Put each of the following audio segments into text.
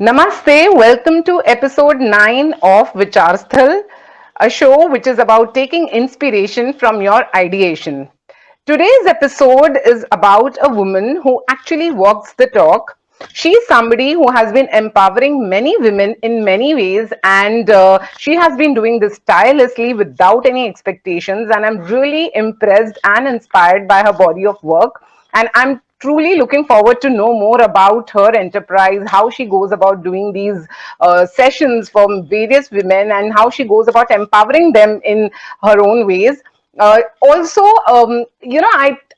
Namaste, welcome to episode 9 of Vicharsthal, a show which is about taking inspiration from your ideation. Today's episode is about a woman who actually walks the talk. She's somebody who has been empowering many women in many ways, and she has been doing this tirelessly without any expectations. And I'm really impressed and inspired by her body of work. And I'm truly looking forward to know more about her enterprise, how she goes about doing these sessions for various women, and how she goes about empowering them in her own ways. Also,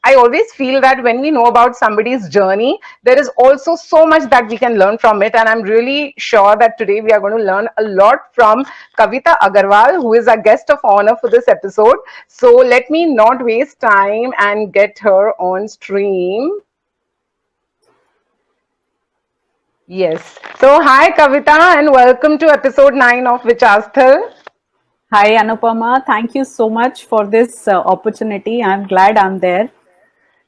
I always feel that when we know about somebody's journey, there is also so much that we can learn from it. And I'm really sure that today we are going to learn a lot from Kavita Agarwal, who is our guest of honor for this episode. So let me not waste time and get her on stream. Yes. So, hi Kavita, and welcome to episode 9 of Vichasthal. Hi Anupama, thank you so much for this opportunity. I'm glad I'm there.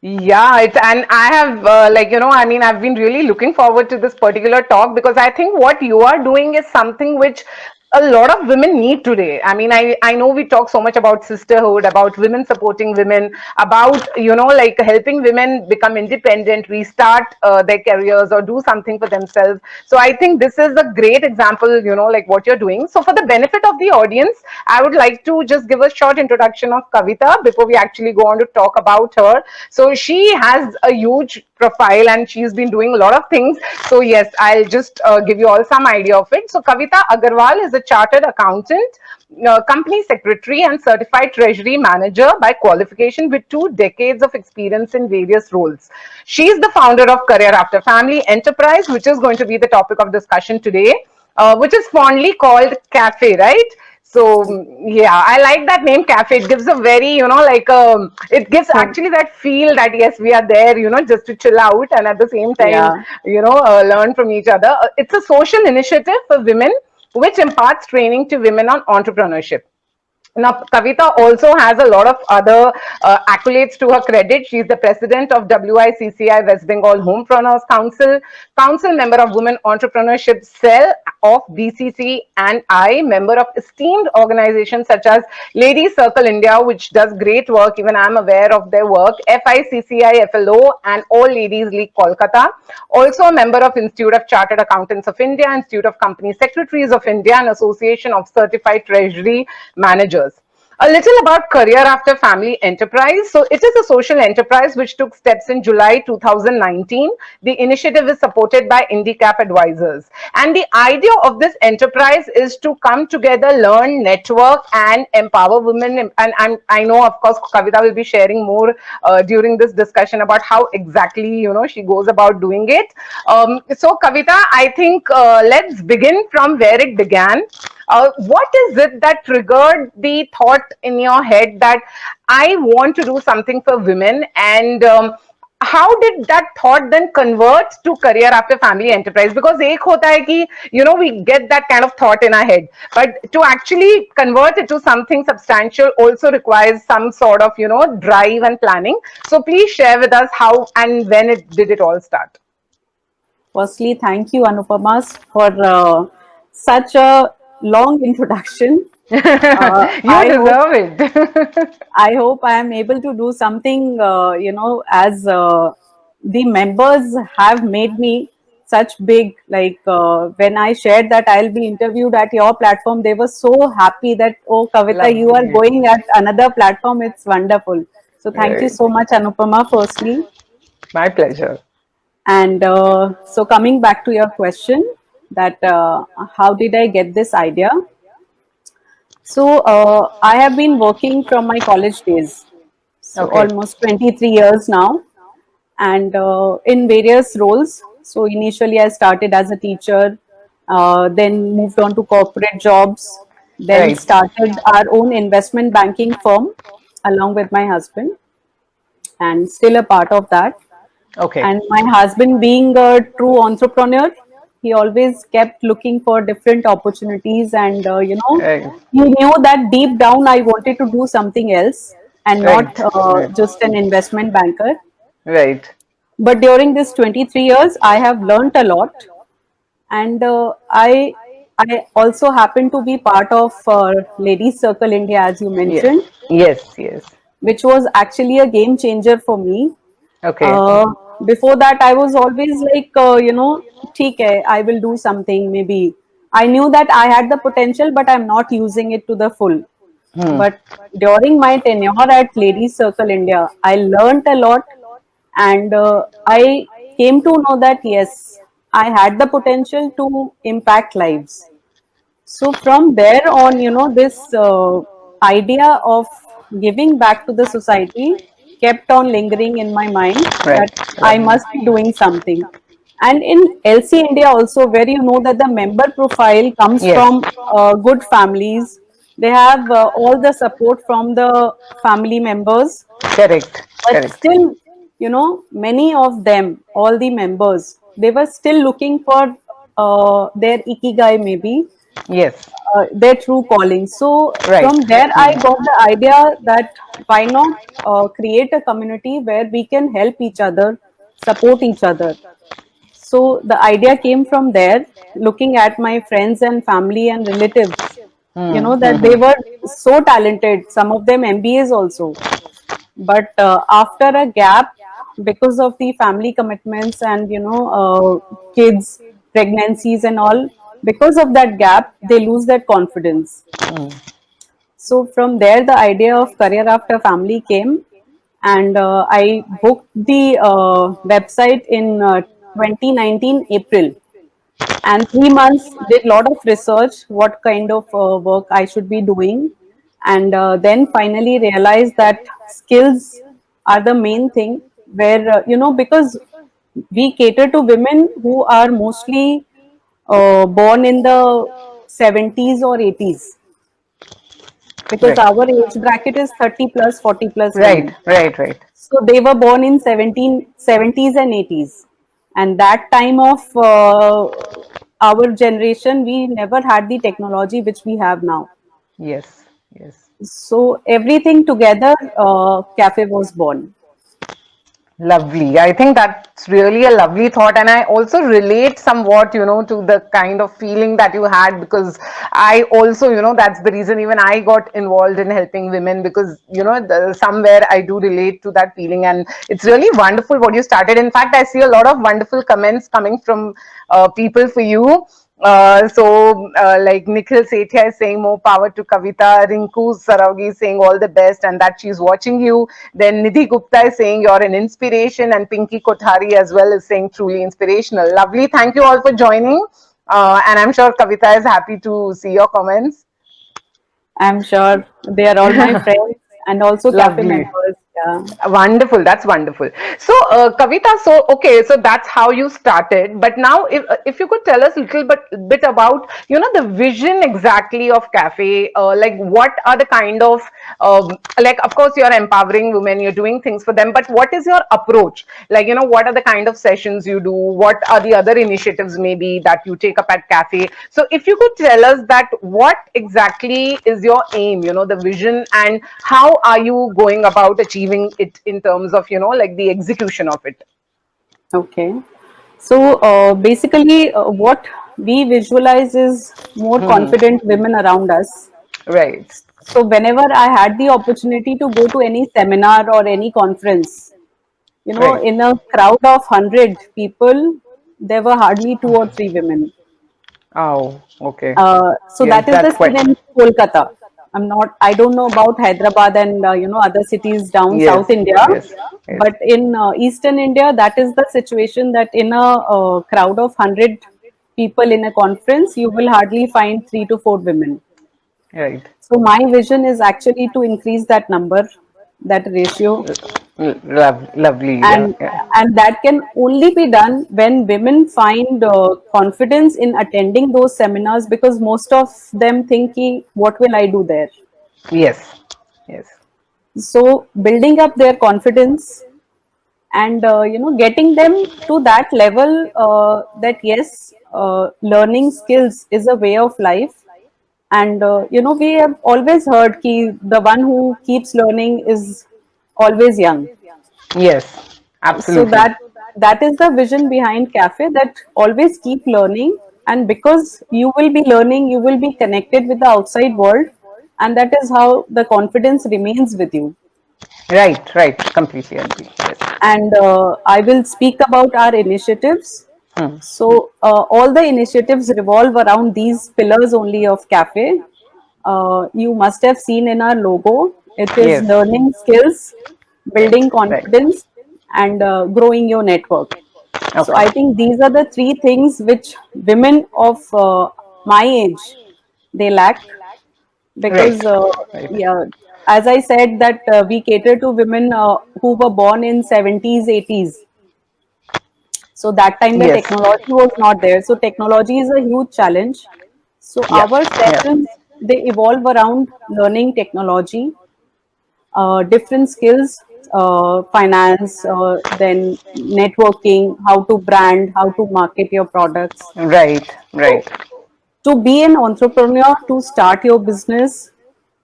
Yeah, and I have I've been really looking forward to this particular talk because I think what you are doing is something which a lot of women need today. I know we talk so much about sisterhood, about women supporting women, about like helping women become independent, restart their careers or do something for themselves. So I think this is a great example, like what you're doing. So for the benefit of the audience, I would like to just give a short introduction of Kavita before we actually go on to talk about her. So she has a huge profile and she's been doing a lot of things. So yes, I'll just give you all some idea of it. So Kavita Agarwal is a chartered accountant, company secretary and certified treasury manager by qualification with 2 decades of experience in various roles. She is the founder of Career After Family Enterprise, which is going to be the topic of discussion today, which is fondly called Cafe, right? So yeah, I like that name Cafe. It gives a very, it gives actually that feel that yes, we are there, just to chill out and at the same time, Yeah. learn from each other. It's a social initiative for women which imparts training to women on entrepreneurship. Now, Kavita also has a lot of other accolades to her credit. She is the president of WICCI West Bengal Homepreneurs Council, council member of Women Entrepreneurship Cell of BCC, and I, member of esteemed organizations such as Ladies Circle India, which does great work. Even I'm aware of their work. FICCI FLO and All Ladies League Kolkata. Also a member of Institute of Chartered Accountants of India, Institute of Company Secretaries of India, and Association of Certified Treasury Managers. A little about Career After Family Enterprise. So it is a social enterprise which took steps in July 2019. The initiative is supported by IndyCap Advisors. And the idea of this enterprise is to come together, learn, network, and empower women. And I know, of course, Kavita will be sharing more during this discussion about how exactly, she goes about doing it. So Kavita, I think let's begin from where it began. What is it that triggered the thought in your head that I want to do something for women? And how did that thought then convert to Career After Family Enterprise? Because ek hota hai ki, we get that kind of thought in our head, but to actually convert it to something substantial also requires some sort of, drive and planning. So please share with us how and when did it all start? Firstly, thank you Anupama for such a long introduction. You I hope deserve it. I hope I am able to do something, as the members have made me such big. Like when I shared that I'll be interviewed at your platform, they were so happy that, oh, Kavita, you are Lovely. going at another platform. It's wonderful. So thank you so much, Anupama, firstly. My pleasure. And so coming back to your question, that how did I get this idea? So I have been working from my college days, so Okay. almost 23 years now, and in various roles. So initially I started as a teacher, then moved on to corporate jobs, then Right. started our own investment banking firm along with my husband, and still a part of that. Okay. And my husband, being a true entrepreneur, he always kept looking for different opportunities. And, Right. he knew that deep down I wanted to do something else and not Right. Right. just an investment banker. Right. But during this 23 years, I have learned a lot. and I also happen to be part of Ladies Circle India, as you Yes. mentioned, Yes. Yes. which was actually a game changer for me. Okay. uh, Before that, I was always like, ठीक है, I will do something maybe. I knew that I had the potential, but I'm not using it to the full. Hmm. But during my tenure at Ladies Circle India, I learned a lot, and I came to know that yes, I had the potential to impact lives. So from there on, this idea of giving back to the society kept on lingering in my mind, Right. that I must be doing something. And in LC India also, where you know that the member profile comes Yes. from good families, they have all the support from the family members, Correct. but Correct. still, many of them, all the members, they were still looking for their ikigai, maybe Yes. their true calling. So Right. from there, Hmm. I got the idea that why not create a community where we can help each other, support each other. So the idea came from there, looking at my friends and family and relatives, Hmm. Hmm. that they Hmm. were so talented, some of them MBAs also. But after a gap, because of the family commitments and, kids, pregnancies, and all, because of that gap, they lose that confidence. So from there, the idea of career after family came, and I booked the website in 2019 April, and 3 months did lot of research what kind of work I should be doing, and then finally realized that skills are the main thing, where because we cater to women who are mostly born in the 70s or 80s, because Right. our age bracket is 30 plus, 40 plus Right. women. Right. Right. So they were born in 1770s and 80s. And that time of our generation, we never had the technology which we have now. Yes. Yes. So everything together, Cafe was born. Lovely. I think that's really a lovely thought. And I also relate somewhat, to the kind of feeling that you had, because I also, that's the reason even I got involved in helping women, because, somewhere I do relate to that feeling. And it's really wonderful what you started. In fact, I see a lot of wonderful comments coming from people for you. Like Nikhil Sethia is saying more power to Kavita. Rinku Saraugi is saying all the best and that she's watching you. Then Nidhi Gupta is saying you're an inspiration, and Pinky Kothari as well is saying truly inspirational. Lovely. Thank you all for joining. And I'm sure Kavita is happy to see your comments. I'm sure they are all my friends and also Cafe Lovely. members. Yeah. Wonderful. That's wonderful. So, Kavita, so okay, so that's how you started. But now, if you could tell us a little bit about the vision exactly of Cafe. Like, what are the kind of like, of course, you're empowering women, you're doing things for them. But what is your approach? Like, what are the kind of sessions you do? What are the other initiatives maybe that you take up at Cafe? So, if you could tell us that, what exactly is your aim? The vision, and how are you going about achieving it in terms of like the execution of it? Okay. So basically, what we visualize is more confident women around us. Right. So whenever I had the opportunity to go to any seminar or any conference, Right. in a crowd of 100 people, there were hardly two or three women. Oh, okay. So Yes, that is the that's scene quite. in Kolkata. I don't know about Hyderabad and other cities down Yes, South India, yes, yes. but in Eastern India, that is the situation, that in a crowd of 100 people in a conference, you will hardly find 3 to 4 women. Right. So my vision is actually to increase that number, that ratio, Lovely. Yeah, and yeah. and that can only be done when women find confidence in attending those seminars, because most of them think, "Ki, what will I do there?" Yes, yes. So building up their confidence, and getting them to that level, that yes, learning skills is a way of life. And we have always heard ki the one who keeps learning is always young. Yes, So absolutely. that is the vision behind Cafe, that always keep learning, and because you will be learning, you will be connected with the outside world, and that is how the confidence remains with you. Right, right. Completely agree. Yes. And I will speak about our initiatives. Hmm. So, all the initiatives revolve around these pillars only of cafe. You must have seen in our logo, it is Yes. learning skills, building Right, right. confidence, and growing your network. So, I Okay. think these are the three things which women of my age they lack, Right, because right. yeah, as I said that we cater to women who were born in 70s 80s, so that time the Yes. technology was not there, so technology is a huge challenge. So Yeah, our yeah. sessions they evolve around learning technology, different skills, finance, then networking, how to brand, how to market your products. Right, So right. to be an entrepreneur, to start your business,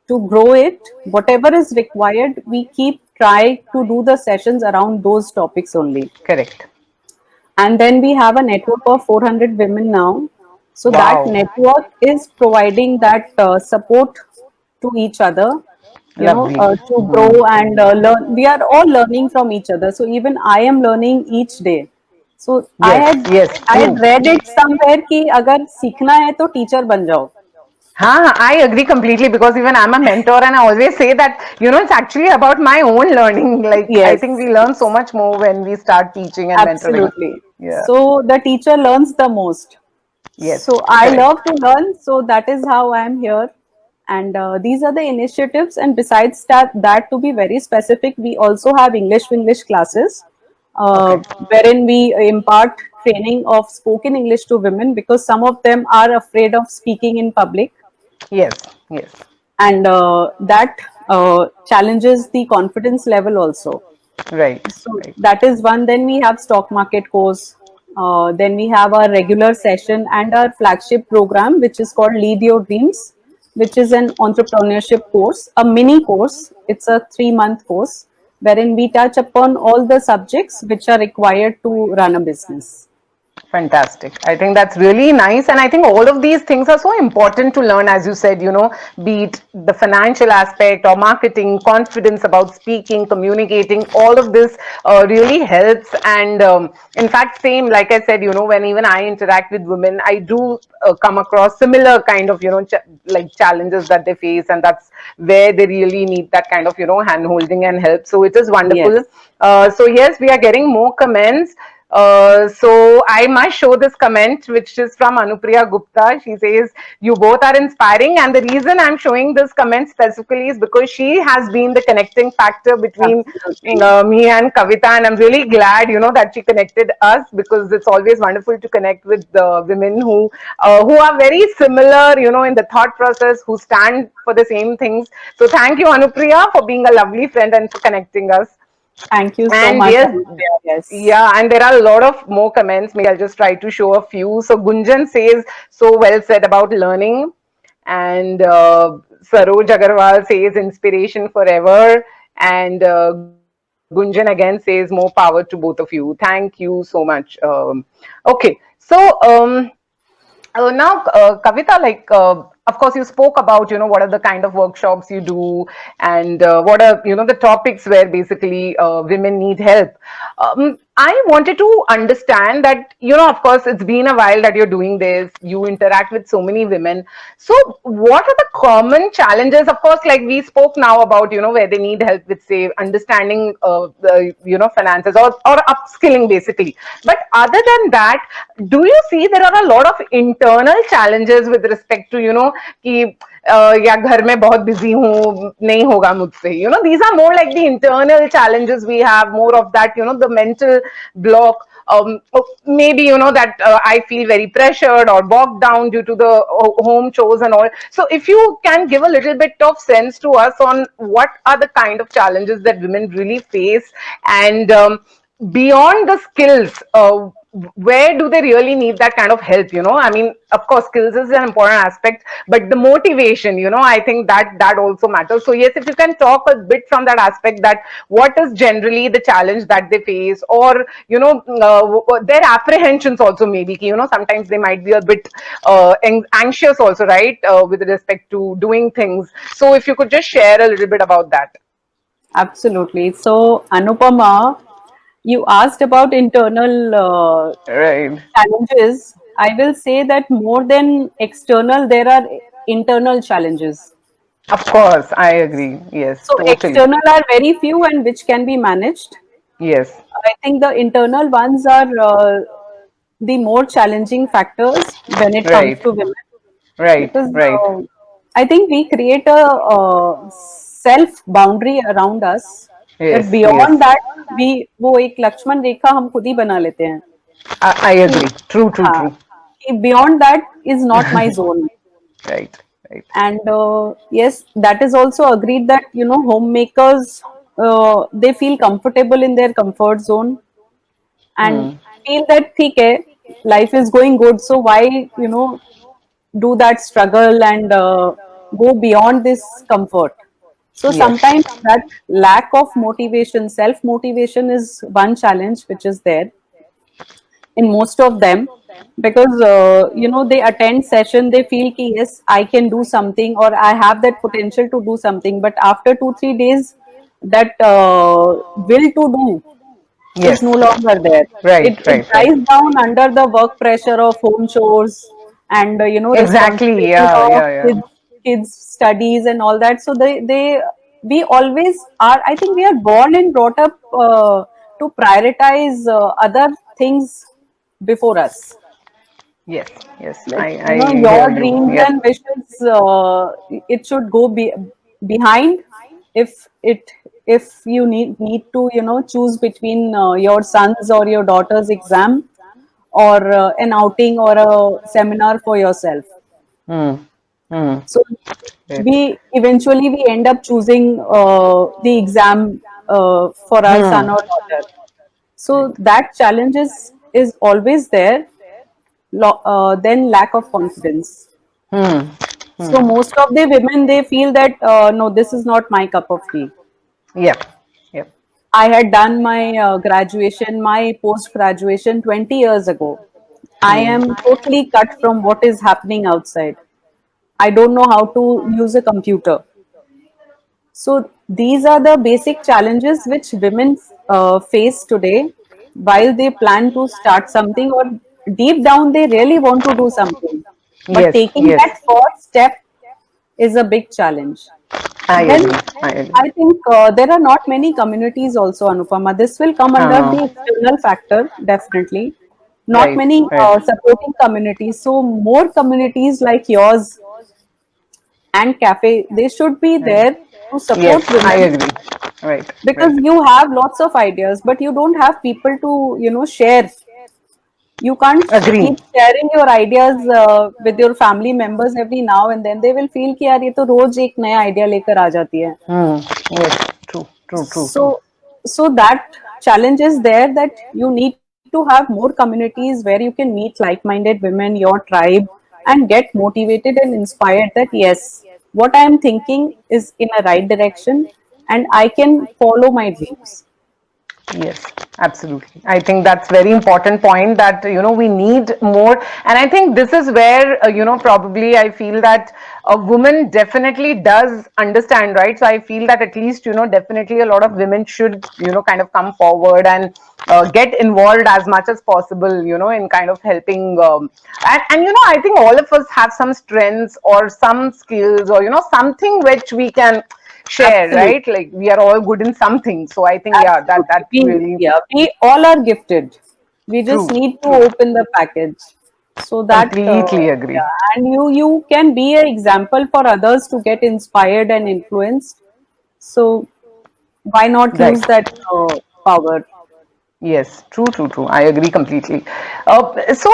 to grow it, whatever is required, we keep try to do the sessions around those topics only. Correct. And then we have a network of 400 women now. So that Wow. network is providing that support to each other, Lovely. to Hmm. grow and learn. We are all learning from each other. So even I am learning each day. So I Yes, had yes, I true. had read it somewhere कि अगर सीखना है तो teacher बन जाओ. Huh, I agree completely because even I'm a mentor and I always say that, it's actually about my own learning. Like, I think Yes, we learn so much more when we start teaching and mentoring. absolutely. Yeah. So the teacher learns the most. Yes, So I correct. love to learn. So that is how I am here. And these are the initiatives. And besides that, to be very specific, we also have English classes, Okay. wherein we impart training of spoken English to women because some of them are afraid of speaking in public, Yes, yes. and that challenges the confidence level also. Right, So right. that is one. Then we have stock market course. Then we have our regular session and our flagship program, which is called Lead Your Dreams, which is an entrepreneurship course, a mini course. It's a 3-month course wherein we touch upon all the subjects which are required to run a business. Fantastic. I think that's really nice. And I think all of these things are so important to learn, as you said, be it the financial aspect or marketing, confidence about speaking, communicating, all of this really helps. And in fact, same, like I said, when even I interact with women, I do come across similar kind of, like challenges that they face. And that's where they really need that kind of, hand holding and help. So it is Yes. wonderful. So yes, we are getting more comments. So I must show this comment, which is from Anupriya Gupta. She says, "You both are inspiring," and the reason I'm showing this comment specifically is because she has been the connecting factor between Absolutely. me and Kavita, and I'm really glad, that she connected us because it's always wonderful to connect with the women who are very similar, in the thought process, who stand for the same things. So thank you, Anupriya, for being a lovely friend and for connecting us. Thank you so And much, yes, Anupriya. Yes. yeah, and there are a lot of more comments. Maybe I'll just try to show a few. So Gunjan says, so well said about learning. And Saroj Agarwal says, inspiration forever. And Gunjan again says, more power to both of you. Thank you so much. Okay, so now, Kavita, like, of course, you spoke about, what are the kind of workshops you do and what are, the topics where basically women need help. I wanted to understand that, of course, it's been a while that you're doing this, you interact with so many women. So, what are the common challenges? Of course, like we spoke now about, where they need help with, say, understanding the, finances or upskilling basically. But other than that, do you see there are a lot of internal challenges with respect to, कि या घर में बहुत busy हूँ नहीं होगा मुझसे, these are more like the internal challenges we have, more of that, the mental block. Maybe that I feel very pressured or bogged down due to the home chores and all. So if you can give a little bit of sense to us on what are the kind of challenges that women really face, and beyond the skills, where do they really need that kind of help? I mean, of course, skills is an important aspect, but the motivation, I think that also matters. So yes, if you can talk a bit from that aspect, that what is generally the challenge that they face, or their apprehensions also, maybe, sometimes they might be a bit anxious also, right, with respect to doing things. So if you could just share a little bit about that. Absolutely. So, Anupama, you asked about internal Right. challenges. I will say that more than external, there are internal challenges. Of course, I agree. Yes, So, totally. external are very few and which can be managed. Yes. I think the internal ones are the more challenging factors when it comes Right. to women, Right. because Right. I think we create a self boundary around us that Yes. Yes. beyond that we वो एक लक्ष्मण रेखा हम खुद ही बना लेते हैं I कि agree. True. True. हाँ True. कि beyond that is not my zone. Right. Right. And yes, that is also agreed that homemakers they feel comfortable in their comfort zone and Hmm. feel that ठीक है, life is going good, so why do that struggle and go beyond this comfort. So Yes. sometimes that lack of motivation, self motivation, is one challenge which is there in most of them, because they attend session, they feel ki yes, I can do something or I have that potential to do something, but after 2 3 days that will to do is Yes. no longer there. Right. It Right. Right. dies down under the work pressure of home chores and Exactly. responsibility Yeah. of Yeah. Yeah. kids studies and all that. So they we always are. I think we are born and brought up to prioritize other things before us. Yes. Yes. Like I hear your you. dreams Yep. and wishes, it should go behind if it if you need to choose between your son's or your daughter's exam or an outing or a seminar for yourself. Hmm. Hmm. So Right. we end up choosing the exam for our Hmm. son or daughter. Right. So that challenge is always there. Then lack of confidence. Hmm. So most of the women, they feel that no, this is not my cup of tea. Yep. Yep. I had done my graduation, my post graduation 20 years ago. I am totally cut from what is happening outside. I don't know how to use a computer. So these are the basic challenges which women face today while they plan to start something, or deep down they really want to do something. But Yes. taking Yes. that first step is a big challenge. I Then agree. I agree. I think there are not many communities also, Anupama. This will come under Uh, the external factor, definitely. Not right. many Right. supporting communities. So more communities like yours and cafe, they should be Right. there to Yes. support I women, agree. Right. because Right. you have lots of ideas, but you don't have people to share. You can't Agree. keep sharing your ideas with your family members every now and then. They will feel कि यार ये तो रोज एक नया idea लेकर आ जाती है. Hmm. Yes. True. True. True. True. So that challenge is there, that you need to have more communities where you can meet like-minded women, your tribe, and get motivated and inspired that yes, what I am thinking is in a right direction and I can follow my dreams. Yes, absolutely. I think that's very important point, that we need more, and I think this is where probably I feel that a woman definitely does understand, right? So I feel that at least definitely a lot of women should kind of come forward and get involved as much as possible, in kind of helping. And I think all of us have some strengths or some skills, or something which we can share, Absolutely. right? Like we are all good in something. So I think, yeah, Absolutely. that really We all are gifted. We true, just need to true. open the package. So that, Completely agree. yeah, and you can be an example for others to get inspired and influenced. So why not Right. use that power? Yes, true, true, true. I agree completely. So,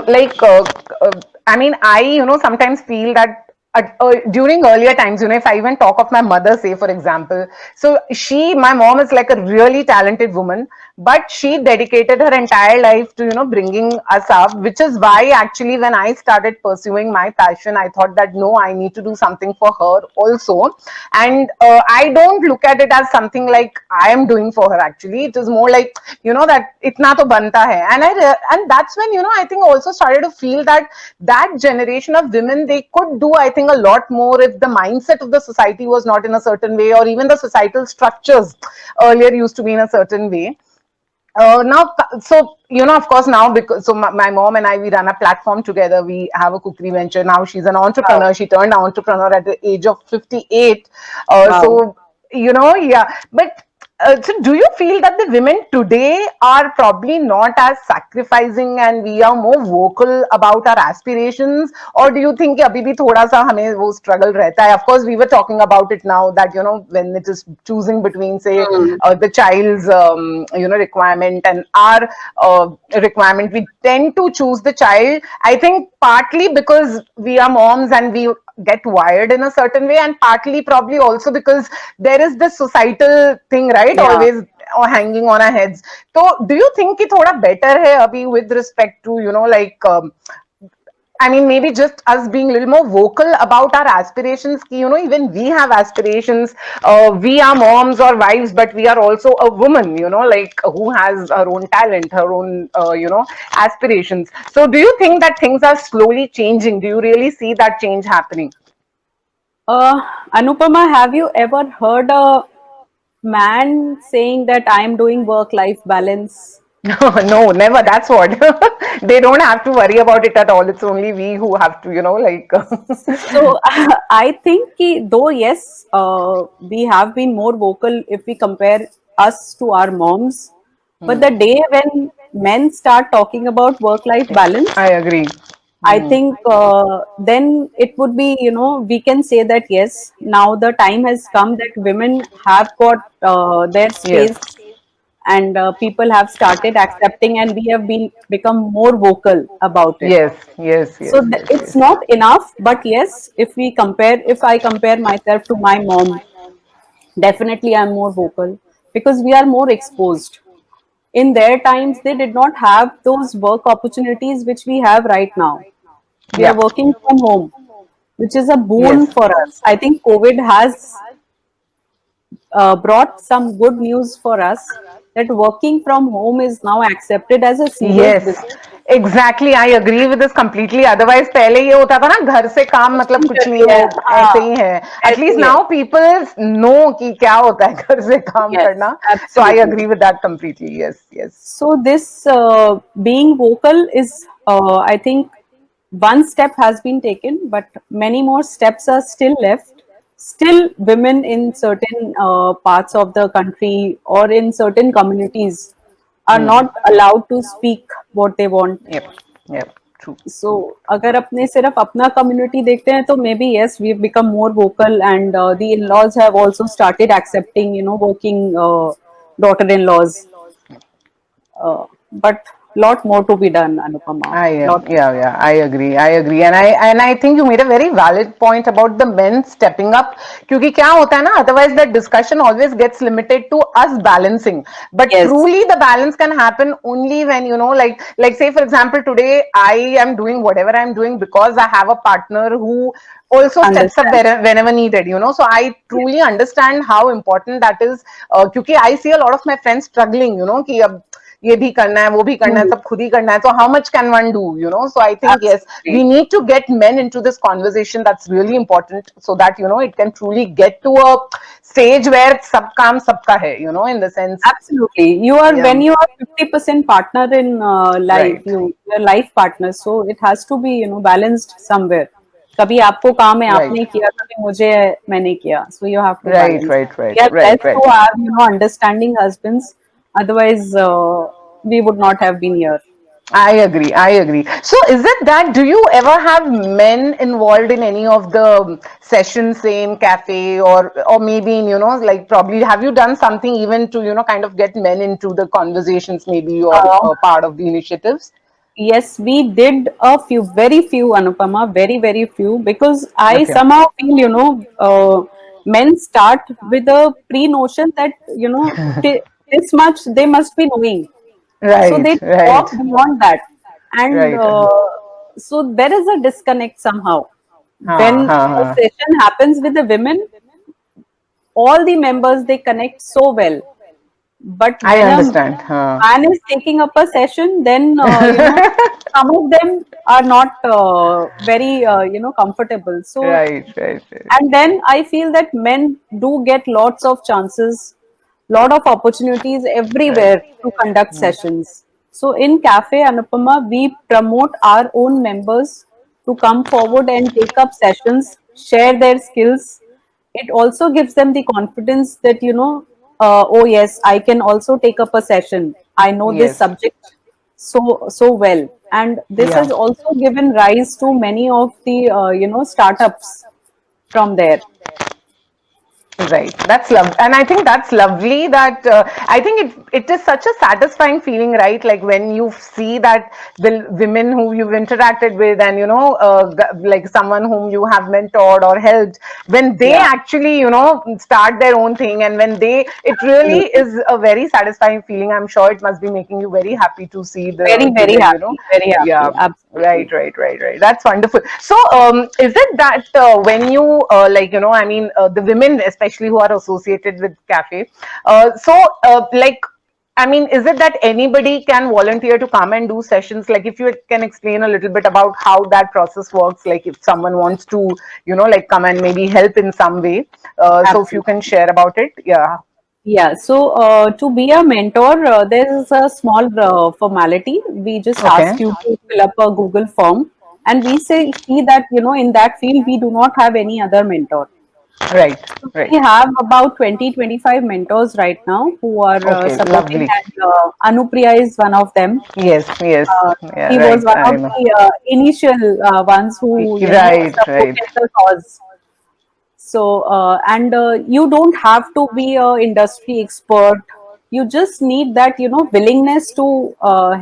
like, I mean, I, sometimes feel that during earlier times, if I even talk of my mother, say for example, so my mom is like a really talented woman, but she dedicated her entire life to, bringing us up, which is why actually when I started pursuing my passion, I thought that no, I need to do something for her also. And I don't look at it as something like I am doing for her. Actually, it is more like, that itna to banta hai. And that's when, I think also started to feel that that generation of women, they could do, I think, a lot more if the mindset of the society was not in a certain way, or even the societal structures earlier used to be in a certain way. Now, so of course, now, because so my mom and I, we run a platform together. We have a cookery venture now. She's an Wow. entrepreneur. She turned an entrepreneur at the age of 58. Wow. So yeah. But so, do you feel that the women today are probably not as sacrificing, and we are more vocal about our aspirations, or do you think कि अभी भी थोड़ा सा हमें वो struggle रहता है? Of course, we were talking about it now that when it is choosing between, say, Hmm. the child's requirement and our requirement, we tend to choose the child. I think partly because we are moms and we get wired in a certain way, and partly probably also because there is this societal thing, right, Yeah. always hanging on our heads. So do you think कि थोड़ा better है अभी with respect to like I mean, maybe just us being a little more vocal about our aspirations. Even we have aspirations. We are moms or wives, but we are also a woman, like who has her own talent, her own, aspirations. So, do you think that things are slowly changing? Do you really see that change happening? Uh, Anupama, have you ever heard a man saying that I am doing work-life balance? No, never. That's what. They don't have to worry about it at all. It's only we who have to, like. So I think though yes, we have been more vocal if we compare us to our moms, but the day when men start talking about work-life balance, I agree. I think then it would be, we can say that yes, now the time has come that women have got their Yes. space, and people have started accepting, and we have been become more vocal about it. Yes. Yes. So Yes. Yes. it's Yes. not enough, but yes, if I compare myself to my mom, definitely I'm more vocal because we are more exposed. In their times, they did not have those work opportunities which we have right now. We are Yeah. working from home, which is a Yes. boon for us. I think COVID has brought some good news for us that working from home is now accepted as a serious Yes, business. Exactly I agree with this completely. Otherwise पहले ये होता था ना, घर से काम कुछ मतलब नहीं कुछ नहीं, करती है, वो हाँ, ऐसे ही है. ऐसे एटलीस्ट ही है. नाउ पीपल नो कि क्या होता है घर से काम Yes, करना. सो आई absolutely. Agree with that completely. Yes. Yes. So this being vocal is, I think, one step has been taken, but many more steps are still left. Still, women in certain parts of the country or in certain communities are not allowed to speak what they want. Yup. Yup. True. So अगर अपने सिर्फ अपना community देखते हैं तो maybe yes we've become more vocal, and the in-laws have also started accepting, working daughter-in-laws, but lot more to be done, Anupama. I Lot. yeah, I agree, and I think you made a very valid point about the men stepping up. क्योंकि क्या होता है ना, otherwise that discussion always gets limited to us balancing. But Yes, truly, the balance can happen only when like say for example, today I am doing whatever I'm doing because I have a partner who also steps up understand. whenever needed. So I truly understand how important that is. क्योंकि I see a lot of my friends struggling. कि अब ये भी करना है, वो भी करना है, Hmm, सब खुद ही करना है. So how much can one do? So I think yes, we absolutely. need to get men into this conversation. That's really important, so that it can truly get to a stage where sab kaam sabka hai. In the sense, Absolutely. You are yeah, when you are 50% partner in life, right, you're life partner, so it has to be, balanced somewhere. कभी आपको काम है right, आपने किया, कभी मुझे है मैंने किया. So you have to right, balance. right, right, We are right, blessed right. to have, understanding husbands. Otherwise, we would not have been here. I agree. I agree. So, is it that do you ever have men involved in any of the sessions, same cafe, or maybe in like probably have you done something even to kind of get men into the conversations, maybe, or Uh, part of the initiatives? Yes, we did a few, very few, Anupama, very, very few, because I Okay. somehow feel, men start with a pre-notion that, this much they must be knowing. So Right, they right, talk beyond that. And right. so there is a disconnect somehow. Ha, When ha, a ha. session happens with the women, all the members they connect so well. But I when a understand. Ha. man is taking up a session, then some of them are not very comfortable. So, Right, right, right. and then I feel that men do get lots of chances, lot of opportunities Right. everywhere to conduct sessions. So in Cafe Anupama, we promote our own members to come forward and take up sessions, share their skills. It also gives them the confidence that, oh yes, I can also take up a session. I know this Yes. subject so well. And this Yeah. has also given rise to many of the, startups from there. Right. That's love, and I think that's lovely. That I think it is such a satisfying feeling, right? Like when you see that the women who you've interacted with, and like someone whom you have mentored or helped, when they Yeah, actually start their own thing, and when it really absolutely. is a very satisfying feeling. I'm sure it must be making you very happy to see Very, to very the happy. Very happy. yeah. Right, Absolutely. right, right, right. That's wonderful. So, is it that when you I mean, the women, especially who are associated with cafe, like, I mean, is it that anybody can volunteer to come and do sessions? Like, if you can explain a little bit about how that process works, like if someone wants to, like come and maybe help in some way. So, if you can Absolutely. share about it, yeah. Yeah. So, to be a mentor, there is a small formality. We just Okay. ask you to fill up a Google form, and we see that, in that field, we do not have any other mentor. Right, So right. we have about 20-25 mentors right now who are Okay, supporting, lovely. and Anupriya is one of them. Yes, yes. Uh, Yeah, she was right. one I of know. the initial ones who, Right, right. supported the cause. So, and you don't have to be a industry expert. You just need that, willingness to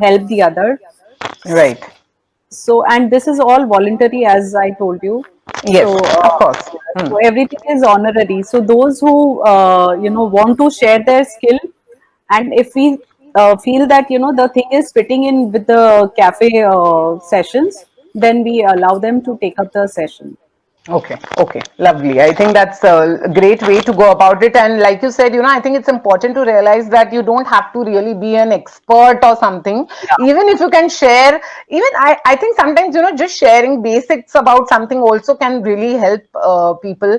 help the other. Right. So, and this is all voluntary, as I told you. Yes, So, of course. so everything is honorary. So those who, want to share their skill, and if we feel that, the thing is fitting in with the cafe sessions, then we allow them to take up the session. Okay, okay, lovely. I think that's a great way to go about it. And like you said, I think it's important to realize that you don't have to really be an expert or something. Yeah. Even if you can share, even I think sometimes, just sharing basics about something also can really help people.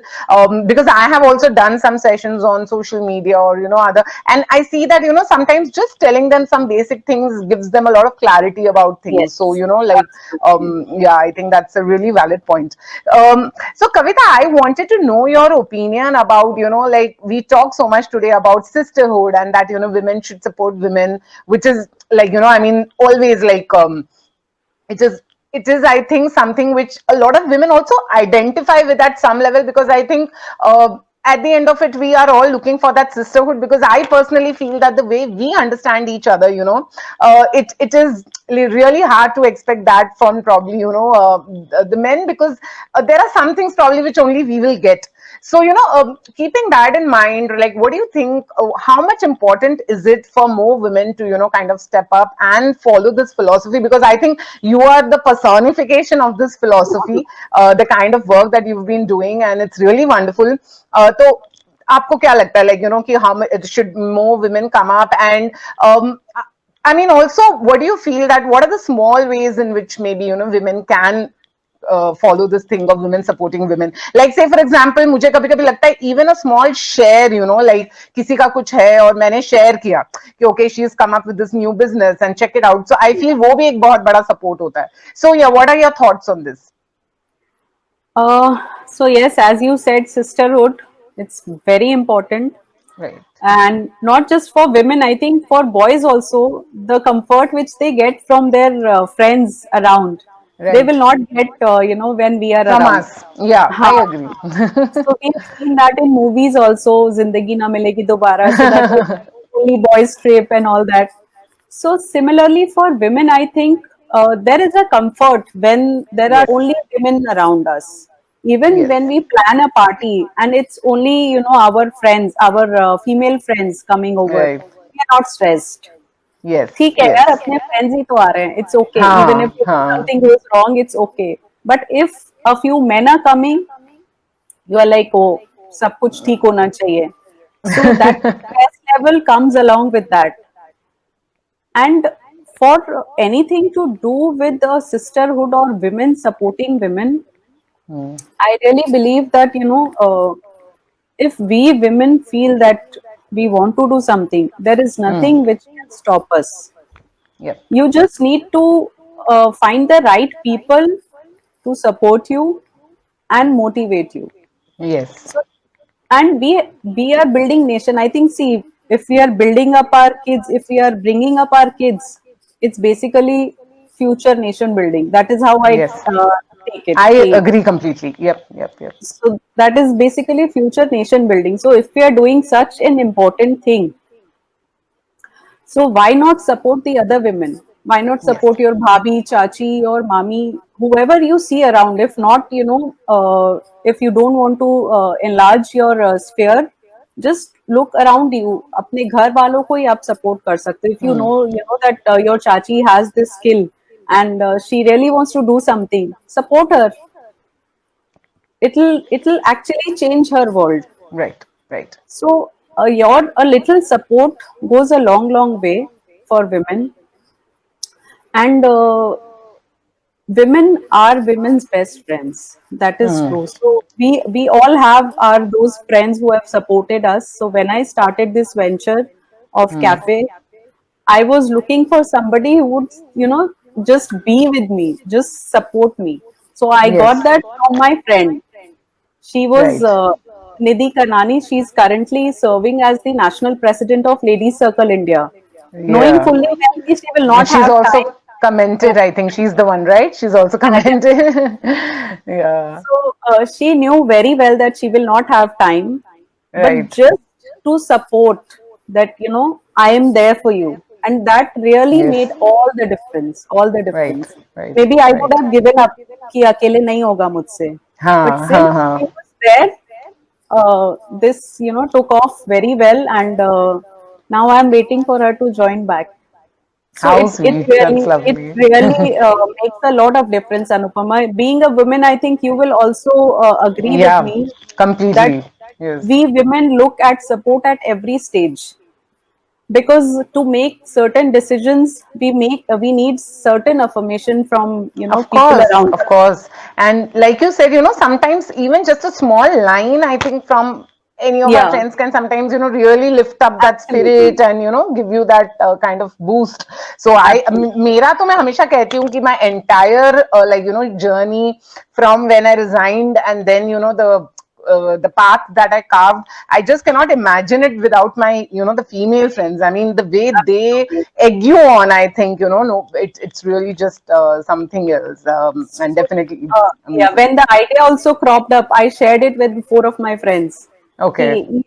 Because I have also done some sessions on social media or, other, and I see that, sometimes just telling them some basic things gives them a lot of clarity about things. So, Yes. like, Absolutely. yeah, I think that's a really valid point. So, Kavita, I wanted to know your opinion about, like we talk so much today about sisterhood and that, women should support women, which is like, I mean, always like, it is, I think, something which a lot of women also identify with at some level, because I think, at the end of it, we are all looking for that sisterhood, because I personally feel that the way we understand each other, it is really hard to expect that from probably, the men, because there are some things probably which only we will get. So, keeping that in mind, like, what do you think? How much important is it for more women to, kind of step up and follow this philosophy? Because I think you are the personification of this philosophy, the kind of work that you've been doing, and it's really wonderful. So, आपको क्या लगता है, like, कि how much should more women come up? And I mean, also, what do you feel that what are the small ways in which maybe, women can follow this thing of women supporting women? Like, say for example, मुझे कभी कभी लगता है even a small share, like किसी का कुछ है और मैंने share किया कि okay, she's come up with this new business and check it out. So I feel वो भी एक बहुत बड़ा support होता है. So yeah, what are your thoughts on this? So yes, as you said, sisterhood, it's very important. Right. And not just for women, I think for boys also, the comfort which they get from their friends around, they will Right. not get, when we are From around. us. Yeah, I हाँ. agree. So we've seen that in movies also, Zindagi Na Milegi Dobara, so that only boys trip and all that. So similarly for women, I think there is a comfort when there are Yes. only women around us. Even Yes. when we plan a party and it's only, our friends, our female friends coming over, Right. we are not stressed. Yes. ठीक है Yes. यार अपने friends ही तो आ रहे हैं. It's okay. Even हाँ if हाँ. something goes wrong, it's okay. But if a few men are coming, you are like, oh, सब कुछ ठीक होना चाहिए. So that stress level comes along with that. And for anything to do with the sisterhood or women supporting women, Hmm. I really believe that, if we women feel that we want to do something, there is Hmm. nothing which can stop us. Yep. You just need to find the right people to support you and motivate you. Yes. So, and we are building nation. I think, see, if we are building up our kids, if we are bringing up our kids, it's basically future nation building. That is how I Yes. take it. I कि- agree completely. Yep. Yep. Yep. So that is basically future nation building. So if we are doing such an important thing, so why not support the other women? Why not Yes. support your bhabhi, chachi, or mami, whoever you see around? If not, if you don't want to enlarge your sphere, just look around you. अपने घर वालों को ही आप support कर सकते हो. If Hmm. you know that your chachi has this skill and she really wants to do something, support her. It'll actually change her world. Right. Right. So your a little support goes a long way for women, and women are women's best friends. That is Hmm. true. So we all have our those friends who have supported us. So when I started this venture of Hmm. cafe, I was looking for somebody who would, just be with me, just support me. So I Yes. got that from my friend. She was Right. Nidhi Kanani. She's currently serving as the national president of Ladies Circle India. Knowing Yeah. fully well that she will And not she's have time also commented. to. I think she's the one, right? She's also Yeah. commented. Yeah. So she knew very well that she will not have time, but Right. just to support that, I am there for you. And that really Yes. made all the difference, all the Right. difference. Right. Maybe I would Right. have given up कि अकेले नहीं होगा मुझसे. But हाँ since हाँ she हाँ. was there, this, took off very well. And now I'm waiting for her to join back. So How it sweet. That's really lovely. makes a lot of difference, Anupama. Being a woman, I think you will also agree with Yeah. me that Completely. Yes. we women look at support at every stage, because to make certain decisions, we need certain affirmation from people around Of us. course. And like you said, sometimes even just a small line, I think from any of our Yeah, friends can sometimes, really lift up that spirit absolutely, and, give you that kind of boost. So absolutely. मेरा तो मैं हमेशा कहती हूँ कि my entire, journey from when I resigned and then, the path that I carved, I just cannot imagine it without my, the female friends. I mean, the way they Absolutely. egg you on, I think, no, it's really just something else. And So, definitely yeah, amazing. when the idea also cropped up, I shared it with four of my friends. Okay. Ki,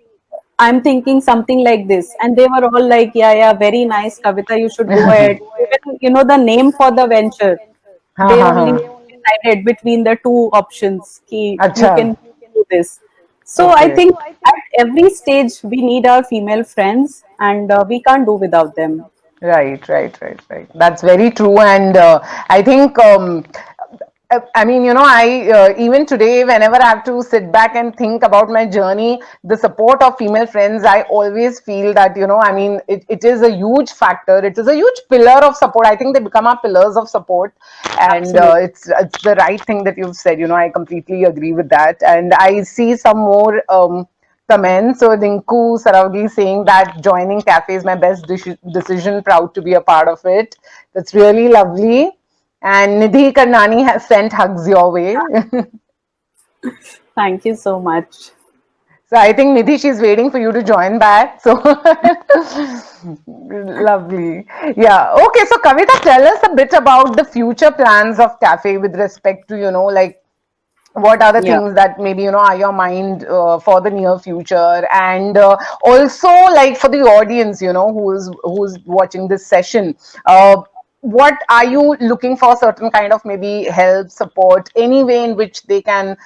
I'm thinking something like this, and they were all like, "Yeah, yeah, very nice, Kavita. You should go ahead." Even the name for the venture, हाँ they हाँ only हाँ. decided between the two options. Ki, you अच्छा. can do this. So I Okay. think at every stage we need our female friends, and we can't do without them. Right, right, right, right. That's very true. And I think, I mean, I even today, whenever I have to sit back and think about my journey, the support of female friends, I always feel that, I mean, it is a huge factor. It is a huge pillar of support. I think they become our pillars of support. And Absolutely. it's the right thing that you've said. I completely agree with that. And I see some more. Comments. So Dinku Saravgi saying that joining cafe is my best decision. Proud to be a part of it. That's really lovely. And Nidhi Karnani has sent hugs your way. Thank you so much. So I think Nidhi, she's waiting for you to join back. So lovely. Yeah. Okay. So Kavita, tell us a bit about the future plans of cafe with respect to, like what are the Yeah. things that maybe are your mind for the near future, and also like for the audience who's watching this session, what are you looking for? Certain kind of maybe help, support, any way in which they can,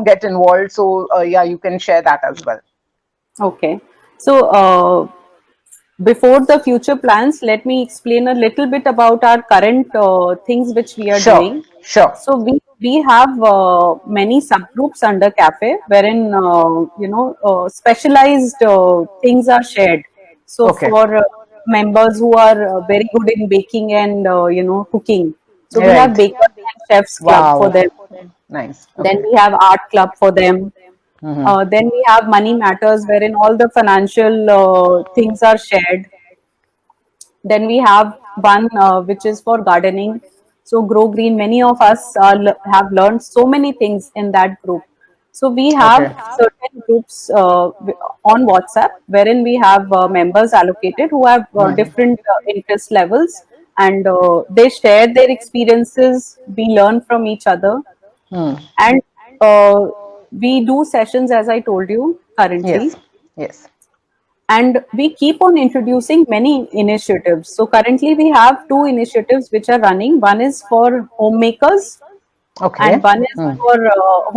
get involved. So yeah, you can share that as well. Okay. So, before the future plans, let me explain a little bit about our current things which we are Sure, doing. sure. So we have many subgroups under cafe wherein specialized things are shared. So Okay. for members who are very good in baking and cooking, so we have Right. bakers and chefs club for Wow. them. Nice. Then Okay. we have art club for them. Mm-hmm. Then we have money matters wherein all the financial things are shared. Then we have one which is for gardening. So Grow Green, many of us have learned so many things in that group. So we Okay. have certain groups on WhatsApp wherein we have members allocated who have different interest levels, and they share their experiences. We learn from each other, Hmm. and uh, we do sessions as I told you currently, Yes. Yes. and we keep on introducing many initiatives. So currently we have two initiatives which are running. One is for homemakers Okay. and one is Hmm. for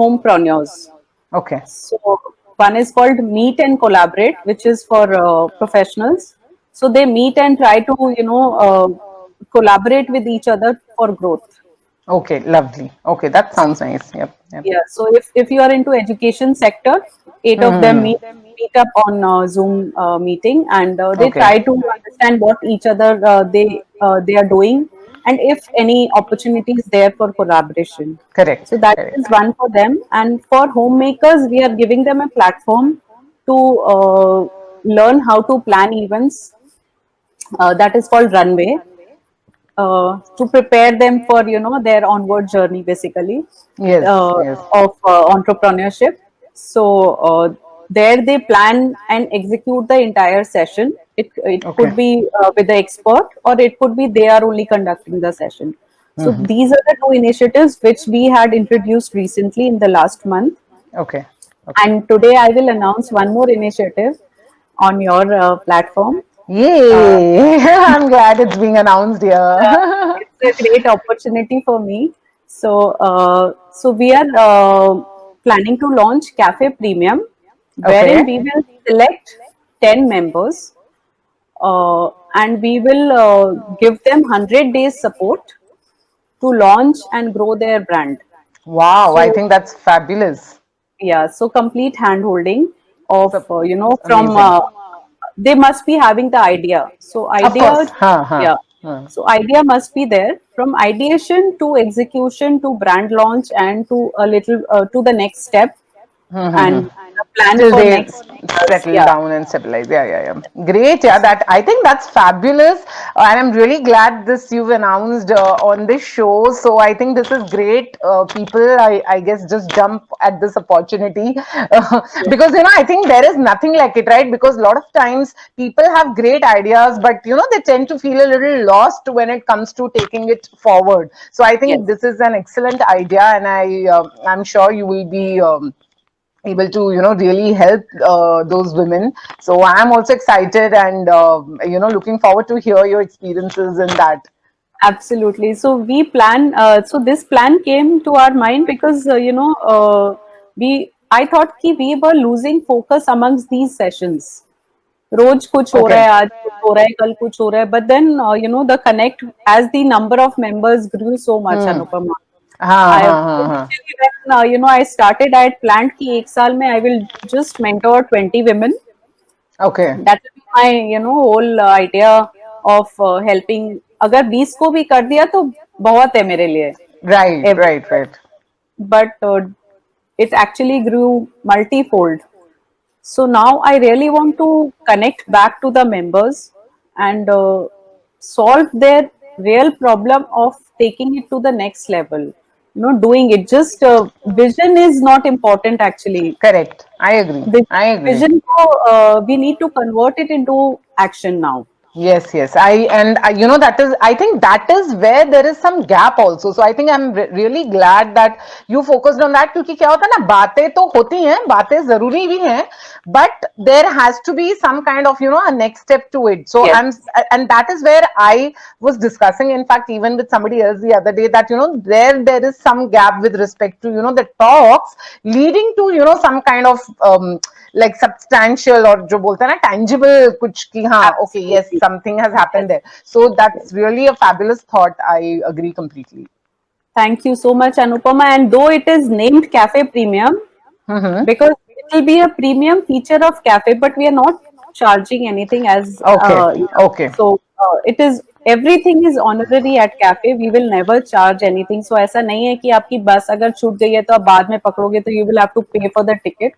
homepreneurs. Okay. So one is called Meet and Collaborate, which is for professionals. So they meet and try to collaborate with each other for growth. Okay. Lovely. Okay. That sounds nice. Yep. Yep. Yeah, so if you are into education sector, eight of them Hmm. meet up on Zoom meeting, and they Okay. try to understand what each other they are doing, and if any opportunity is there for collaboration. So Correct. that Correct. is one for them, and for homemakers, we are giving them a platform to learn how to plan events. That is called Runway, to prepare them for their onward journey, basically, Yes. Yes. of entrepreneurship. So there they plan and execute the entire session. It Okay. could be with the expert, or it could be they are only conducting the session. So Hmm. these are the two initiatives which we had introduced recently in the last month, Okay. Okay. and today I will announce one more initiative on your platform. uh, Yay! I'm glad it's being announced here. it's a great opportunity for me. So we are planning to launch Cafe Premium, wherein Okay. we will select 10 members, and we will give them 100 days support to launch and grow their brand. Wow. I So think that's fabulous. yeah, so complete hand holding of So from amazing. they must be having the idea. So Of idea, course. Huh. Huh. yeah, Huh. so idea must be there, from ideation to execution to brand launch and to a little to the next step, and the plan Till for they next years. settle Yeah, down and stabilize. Yeah, yeah, yeah. Great. Yeah, that I think that's fabulous, and I'm really glad this you've announced on this show. So I think this is great. People, I guess, just jump at this opportunity because I think there is nothing like it, right? Because a lot of times people have great ideas, but they tend to feel a little lost when it comes to taking it forward. So I think yes. this is an excellent idea, and I'm sure you will be. Able to really help those women. So I'm also excited and looking forward to hear your experiences in that. Absolutely. So we plan. So this plan came to our mind because we. I thought कि we were losing focus amongst these sessions. रोज कुछ हो रहा Okay. है, आज कुछ हो रहा है, कल कुछ हो रहा है, but then the connect, as the number of members grew so much, Hmm. Anupama. हाँ I हाँ हाँ हाँ. initially when I started, I had planned कि एक साल में I will just mentor 20 women. Okay. That will be my whole idea of helping. अगर 20 को भी कर दिया तो बहुत है मेरे लिए Right, every right, year. right. But it actually grew multifold. So now I really want to connect back to the members and solve their real problem of taking it to the next level. Doing it. Just vision is not important actually. Correct. I agree. Vi- I agree. Vision, we need to convert it into action now. Yes, yes. That is, I think that is where there is some gap also. So I think I'm really glad that you focused on that क्योंकि क्या होता है ना बातें तो होती हैं, बातें जरूरी भी हैं, but there has to be some kind of, a next step to it. So Yes. and that is where I was discussing, in fact, even with somebody else the other day that, there is some gap with respect to, the talks leading to, some kind of, like substantial or जो बोलते हैं ना tangible कुछ कि हाँ okay yes Absolutely. something has happened Yes. there. So Yes. that's really a fabulous thought. I agree completely. Thank you so much, Anupama. And though it is named Cafe Premium, Mm-hmm. because it will be a premium feature of cafe, but we are not charging anything as Okay, okay. so it is everything is honorary at cafe. We will never charge anything. So ऐसा नहीं है कि आपकी बस अगर छूट गई है तो आप बाद में पकड़ोगे तो you will have to pay for the ticket.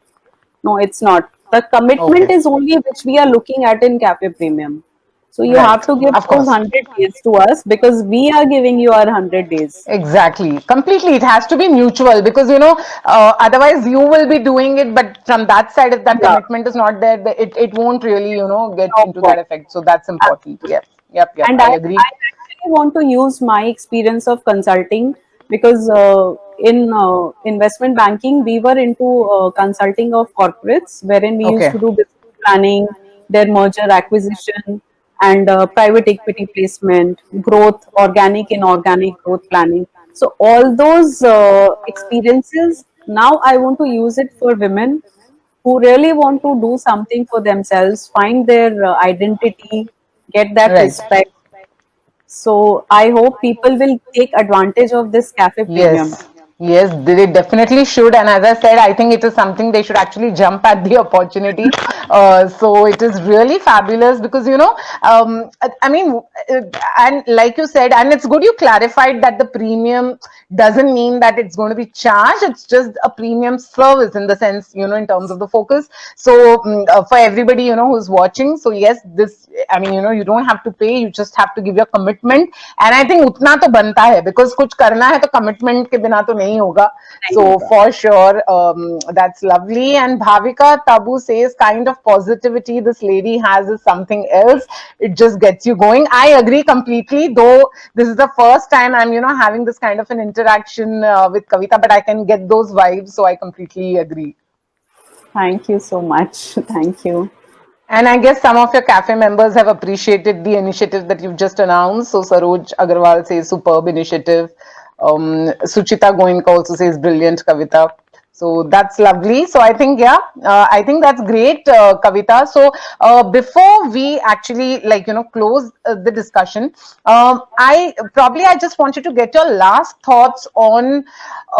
No, it's not. The commitment Okay. is only which we are looking at in Cafe Premium. So you have Right. to give Of those course. 100 days to us because we are giving you our 100 days. Exactly. Completely. It has to be mutual because, otherwise you will be doing it, but from that side, if that Yeah, commitment is not there, it won't really, get no into that problem. effect. So that's important. Yep. Yep. Yep. And I I agree. actually want to use my experience of consulting because in investment banking, we were into consulting of corporates, wherein we used Okay. to do business planning, their merger acquisition, and private equity placement, growth, organic, inorganic growth planning. So, all those experiences, now I want to use it for women who really want to do something for themselves, find their identity, get that Right. respect. So I hope people will take advantage of this cafe premium. Yes, yes, they definitely should. And as I said, I think it is something they should actually jump at the opportunity. So it is really fabulous because, I mean, and like you said, and it's good you clarified that the premium doesn't mean that it's going to be charged. It's just a premium service in the sense, in terms of the focus. So for everybody, who's watching, so yes, this, I mean, you don't have to pay, you just have to give your commitment. And I think उतना तो बनता है because कुछ करना है तो commitment के बिना तो नहीं होगा. नहीं So होगा. for sure, that's lovely. And Bhavika Tabu says kind of positivity this lady has is something else. It just gets you going. I agree completely, though this is the first time I'm, having this kind of an interaction with Kavita, but I can get those vibes. So I completely agree. Thank you so much. Thank you. And I guess some of your cafe members have appreciated the initiative that you've just announced. So Saroj Agarwal says superb initiative. Suchita Goenka also says brilliant, Kavita. So that's lovely. So I think, yeah, I think that's great, Kavita. So before we actually close the discussion, I just wanted to get your last thoughts on,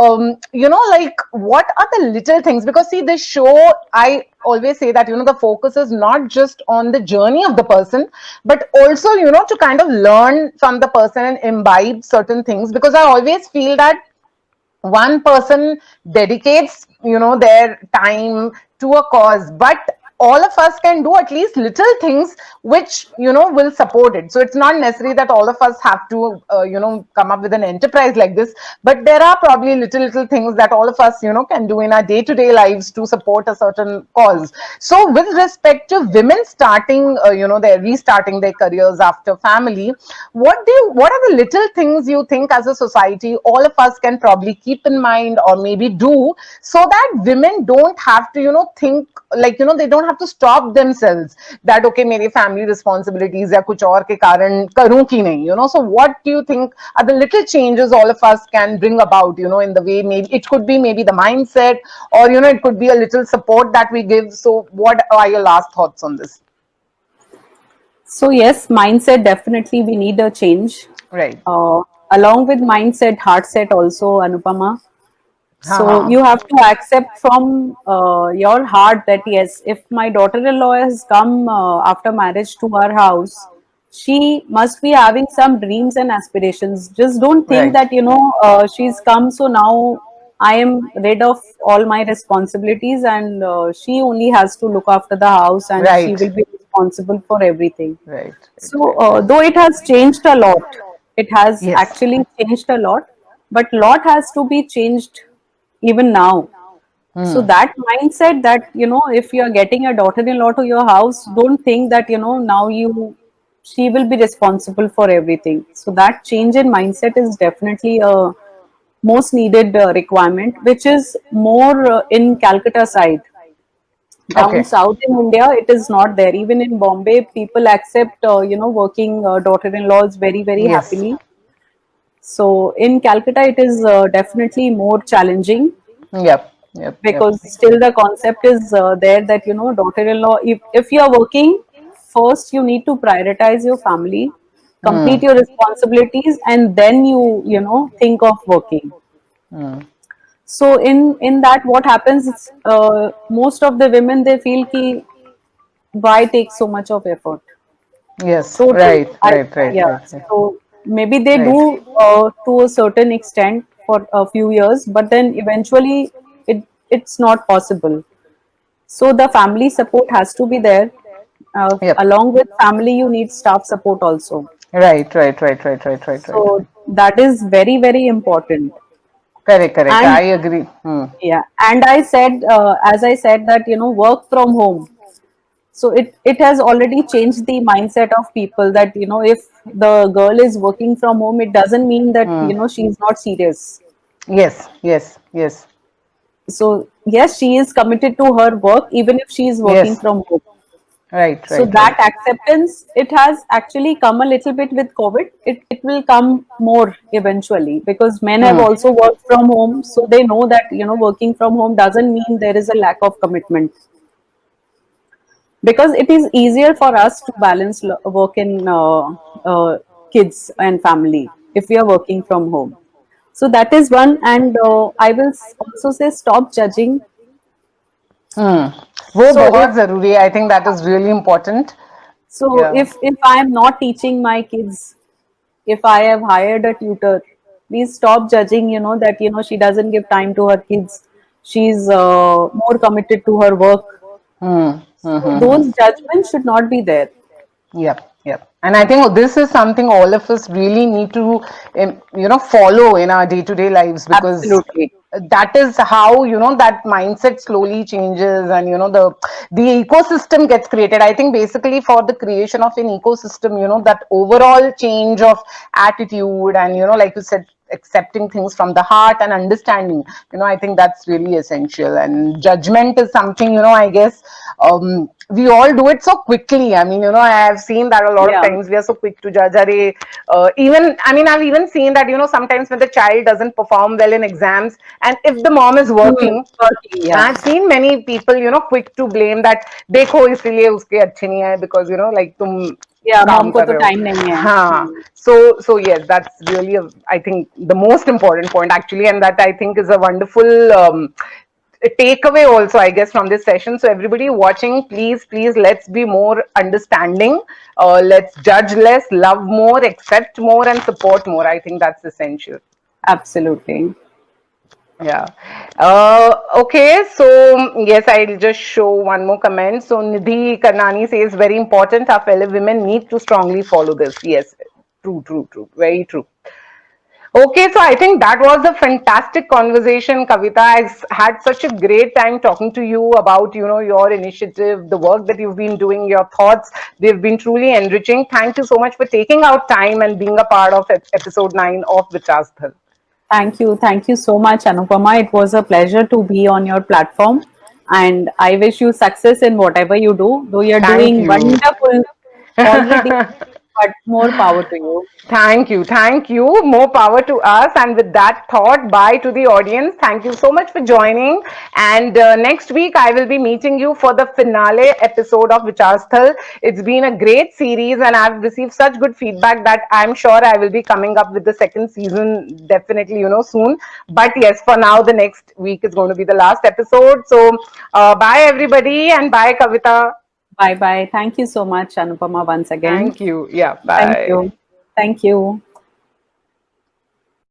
like what are the little things? Because see, this show, I always say that the focus is not just on the journey of the person but also to kind of learn from the person and imbibe certain things, because I always feel that one person dedicates their time to a cause, but all of us can do at least little things which will support it. So it's not necessary that all of us have to come up with an enterprise like this, but there are probably little things that all of us can do in our day-to-day lives to support a certain cause. So with respect to women starting they're restarting their careers after family, what are the little things you think as a society all of us can probably keep in mind or maybe do, so that women don't have to think like they don't have to stop themselves that okay मेरी family responsibilities या कुछ और के कारण करूं कि नहीं, so what do you think are the little changes all of us can bring about in the way, maybe it could be maybe the mindset, or it could be a little support that we give. So what are your last thoughts on this? So yes, mindset definitely we need a change. Right. Along with mindset, heart set also, Anupama. So Haha. you have to accept from your heart that yes, if my daughter-in-law has come after marriage to our house, she must be having some dreams and aspirations. Just don't think Right. that she's come, so now I am rid of all my responsibilities and she only has to look after the house and she Right. will be responsible for everything. Right. So, though it has changed a lot, it has Yes. actually changed a lot, but lot has to be changed even now. So that mindset that if you are getting a daughter-in-law to your house, don't think that now you she will be responsible for everything. So that change in mindset is definitely a most needed requirement, which is more in Calcutta side. Down Okay. south in India, it is not there. Even in Bombay, people accept, working daughter-in-laws very, very Yes. happily. So in Calcutta, it is definitely more challenging Yep. Yep. Yep. because still the concept is there that, daughter-in-law, if you are working, first you need to prioritize your family, complete Hmm. your responsibilities, and then think of working. Hmm. So in that, what happens is, most of the women, they feel ki why take so much of effort. Yes. So true. Right. Right. Right. Yeah. Right. Right. So maybe they Right. do to a certain extent for a few years, but then eventually it's not possible. So the family support has to be there. Yep. Along with family, you need staff support also. Right. Right. Right. Right. Right. Right. Right. So that is very, very important. Correct. Correct. And I agree. Hmm. yeah, and as I said, that work from home. So it has already changed the mindset of people that if the girl is working from home, it doesn't mean that Hmm. she's not serious. Yes. Yes. Yes. So yes, she is committed to her work even if she is working Yes. from home. Right. So Right. that Right. acceptance, it has actually come a little bit with COVID. It will come more eventually because men have Hmm. also worked from home, so they know that working from home doesn't mean there is a lack of commitment, because it is easier for us to balance work and kids and family if we are working from home. So that is one, and I will also say, stop judging. Hmm. वो So बहुत जरूरी है. I think that is really important. Yeah. if I am not teaching my kids, if I have hired a tutor, please stop judging, that she doesn't give time to her kids, she's more committed to her work. Hmm. Hmm. So Hmm. Hmm. those judgments should not be there. Yep, yep. And I think this is something all of us really need to, follow in our day-to-day lives, because Absolutely. that is how, that mindset slowly changes, and, the ecosystem gets created. I think basically for the creation of an ecosystem, that overall change of attitude and, like you said, accepting things from the heart and understanding, I think that's really essential. And judgment is something, I guess, we all do it so quickly. I mean, I have seen that a lot of Yeah. times we are so quick to judge. I've even seen that, sometimes when the child doesn't perform well in exams, and if the mom is working, Working, yeah. I've seen many people, quick to blame that, देखो इसीलिए उसके अच्छे नहीं आए, because, like तुम Yeah, mom काम को कर तो रहे हो. time नहीं है. हाँ. So yes, that's really I think the most important point actually, and that I think is a wonderful takeaway also, I guess, from this session. So everybody watching, please, let's be more understanding. Let's judge less, love more, accept more, and support more. I think that's essential. Absolutely. Yeah. Okay. So yes, I'll just show one more comment. So Nidhi Karnani says, very important. Our fellow women need to strongly follow this. Yes. True. True. True. Very true. Okay, so I think that was a fantastic conversation, Kavita. I had such a great time talking to you about, your initiative, the work that you've been doing, your thoughts. They've been truly enriching. Thank you so much for taking out time and being a part of episode 9 of Vichasthal. Thank you. Thank you so much, Anupama. It was a pleasure to be on your platform. And I wish you success in whatever you do. Though you're Thank doing you. wonderful already, but more power to you. Thank you. Thank you. More power to us. And with that thought, bye to the audience. Thank you so much for joining. And next week, I will be meeting you for the finale episode of Vicharsthal. It's been a great series, and I've received such good feedback that I'm sure I will be coming up with the second season definitely, soon. But yes, for now, the next week is going to be the last episode. So, bye, everybody, and bye, Kavita. Bye bye. Thank you so much, Anupama, once again. Thank you. Yeah, Thank bye. you. Thank you.